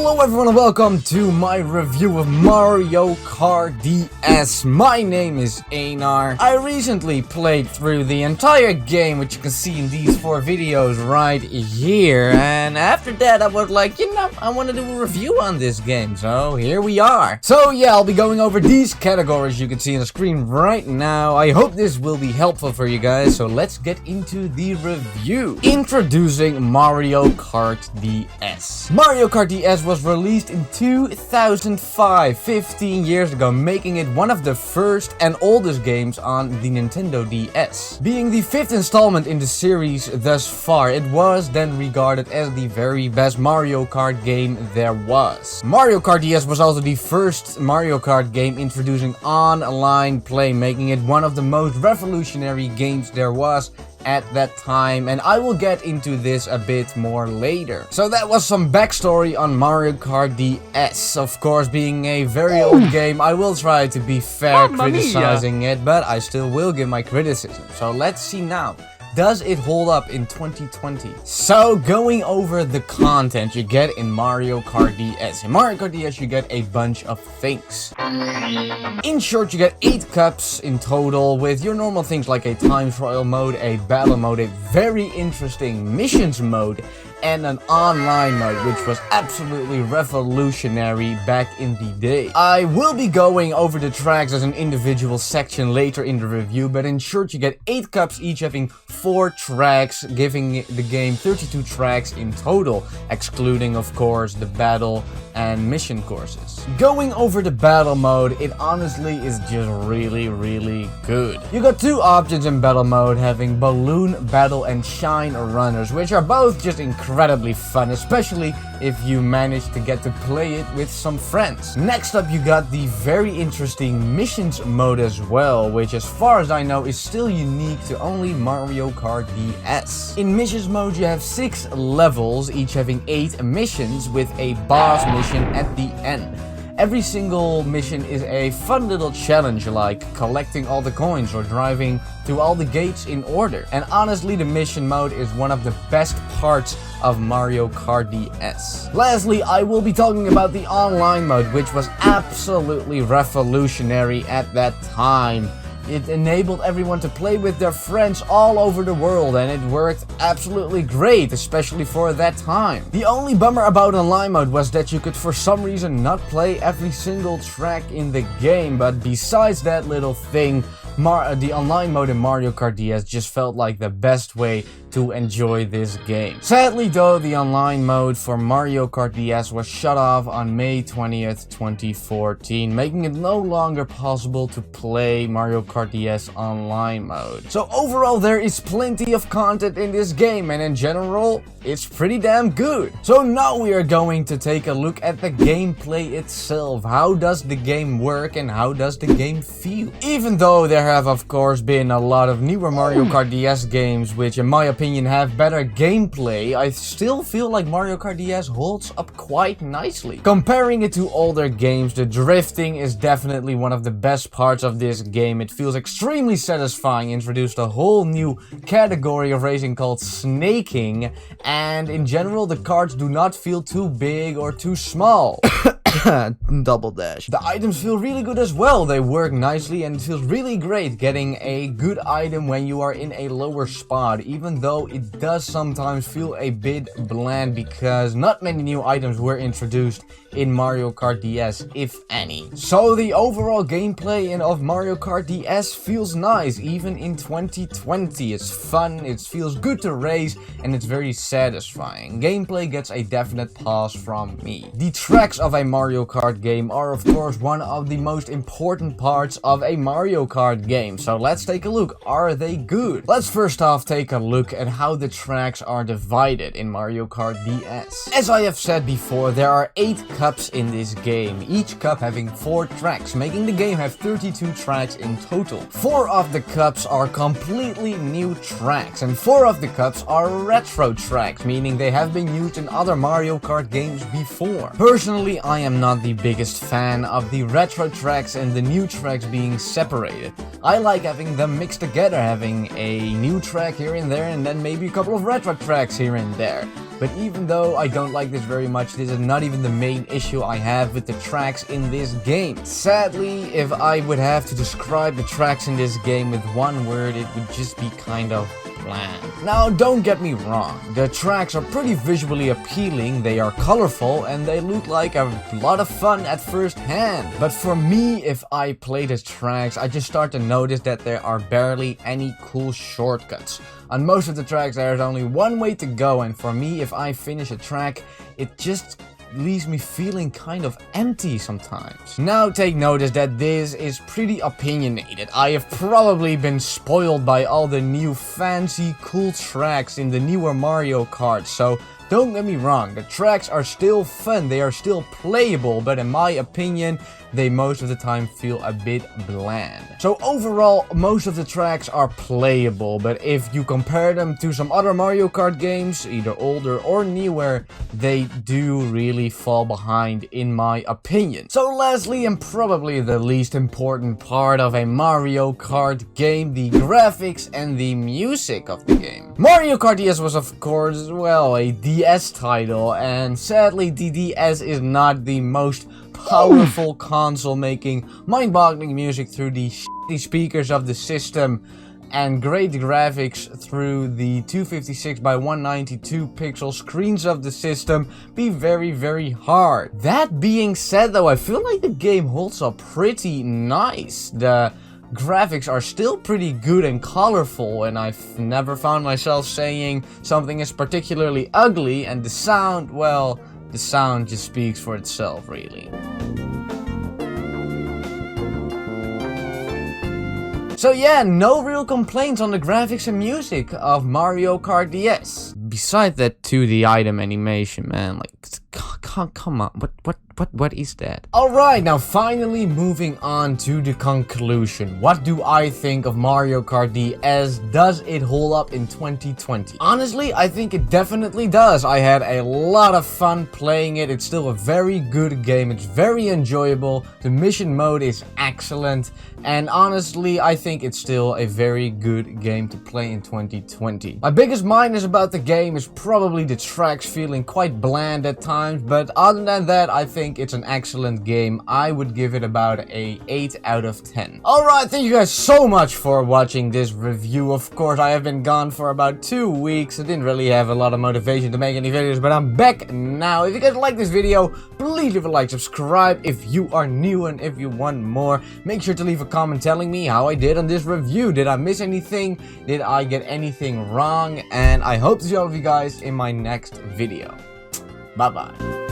Hello everyone and welcome to my review of Mario Kart DS. My name is Einar. I recently played through the entire game, which you can see in these 4 videos right here. And after that I was like, I want to do a review on this game. So here we are. So yeah, I'll be going over these categories you can see on the screen right now. I hope this will be helpful for you guys. So let's get into the review. Introducing Mario Kart DS. Mario Kart DS was released in 2005, 15 years ago, making it one of the first and oldest games on the Nintendo DS. Being the 5th installment in the series thus far, it was then regarded as the very best Mario Kart game there was. Mario Kart DS was also the first Mario Kart game introducing online play, making it one of the most revolutionary games there was at that time, and I will get into this a bit more later. So that was some backstory on Mario Kart DS. Of course, being a very old game, I will try to be fair criticizing it, but I still will give my criticism. So let's see now. Does it hold up in 2020? So, going over the content you get in Mario Kart DS. In Mario Kart DS, you get a bunch of things. In short, you get 8 cups in total, with your normal things like a time trial mode, a battle mode, a very interesting missions mode, and an online mode, which was absolutely revolutionary back in the day. I will be going over the tracks as an individual section later in the review, but in short, you get 8 cups, each having 4 tracks, giving the game 32 tracks in total, excluding, of course, the battle and mission courses. Going over the battle mode, it honestly is just really good. You got 2 options in battle mode, having Balloon Battle and Shine Runners, which are both just incredibly fun, especially if you manage to get to play it with some friends. Next up, you got the very interesting missions mode as well, which as far as I know is still unique to only Mario Kart DS. In missions mode, you have 6 levels, each having 8 missions with a boss mission at the end. Every single mission is a fun little challenge, like collecting all the coins or driving through all the gates in order. And honestly, the mission mode is one of the best parts of Mario Kart DS. Lastly, I will be talking about the online mode, which was absolutely revolutionary at that time. It enabled everyone to play with their friends all over the world, and it worked absolutely great, especially for that time. The only bummer about online mode was that you could for some reason not play every single track in the game, but besides that little thing, the online mode in Mario Kart DS just felt like the best way to enjoy this game. Sadly though, the online mode for Mario Kart DS was shut off on May 20th, 2014, making it no longer possible to play Mario Kart DS online mode. So overall, there is plenty of content in this game, and in general, it's pretty damn good. So now we are going to take a look at the gameplay itself. How does the game work and how does the game feel? Even though there have of course been a lot of newer Mario Kart DS games which in my opinion have better gameplay, I still feel like Mario Kart DS holds up quite nicely. Comparing it to older games, the drifting is definitely one of the best parts of this game. It feels extremely satisfying, introduced a whole new category of racing called snaking, and in general the karts do not feel too big or too small. Double dash. The items feel really good as well. They work nicely and it feels really great getting a good item when you are in a lower spot, even though it does sometimes feel a bit bland because not many new items were introduced in Mario Kart DS, if any. So the overall gameplay of Mario Kart DS feels nice, even in 2020. It's fun, it feels good to race, and it's very satisfying. Gameplay gets a definite pause from me. The tracks of a Mario Kart game are of course one of the most important parts of a Mario Kart game. So let's take a look. Are they good? Let's first off take a look at how the tracks are divided in Mario Kart DS. As I have said before, there are 8 cups in this game, each cup having 4 tracks, making the game have 32 tracks in total. 4 of the cups are completely new tracks, and 4 of the cups are retro tracks, meaning they have been used in other Mario Kart games before. Personally, I am not the biggest fan of the retro tracks and the new tracks being separated. I like having them mixed together, having a new track here and there, and then maybe a couple of retro tracks here and there. But even though I don't like this very much, this is not even the main issue I have with the tracks in this game. Sadly, if I would have to describe the tracks in this game with one word, it would just be kind of bland. Now, don't get me wrong, the tracks are pretty visually appealing, they are colorful, and they look like a lot of fun at first hand. But for me, if I play the tracks, I just start to notice that there are barely any cool shortcuts. On most of the tracks there's only one way to go, and for me, if I finish a track, it just leaves me feeling kind of empty sometimes. Now take notice that this is pretty opinionated. I have probably been spoiled by all the new fancy cool tracks in the newer Mario Kart, so don't get me wrong, the tracks are still fun, they are still playable, but in my opinion, they most of the time feel a bit bland. So overall, most of the tracks are playable, but if you compare them to some other Mario Kart games, either older or newer, they do really fall behind in my opinion. So lastly, and probably the least important part of a Mario Kart game, the graphics and the music of the game. Mario Kart DS was of course, well, a DS title, and sadly the DS is not the most powerful console, making mind-boggling music through the shitty speakers of the system and great graphics through the 256 by 192 pixel screens of the system be very, very hard. That being said though, I feel like the game holds up pretty nice. The graphics are still pretty good and colorful, and I've never found myself saying something is particularly ugly, and the sound, well, the sound just speaks for itself, really. So yeah, no real complaints on the graphics and music of Mario Kart DS. Besides that 2D item animation, man, like, come on, what is that? Alright, now finally moving on to the conclusion. What do I think of Mario Kart DS? Does it hold up in 2020? Honestly, I think it definitely does. I had a lot of fun playing it. It's still a very good game. It's very enjoyable. The mission mode is excellent. And honestly, I think it's still a very good game to play in 2020. My biggest minus about the game is probably the tracks feeling quite bland at times, but other than that, I think it's an excellent game. I would give it about a 8 out of 10. Alright, thank you guys so much for watching this review. Of course, I have been gone for about 2 weeks. I didn't really have a lot of motivation to make any videos, but I'm back now. If you guys like this video, please leave a like, subscribe if you are new, and if you want more, make sure to leave a comment telling me how I did on this review. Did I miss anything? Did I get anything wrong? And I hope to see all of you guys in my next video. Bye bye.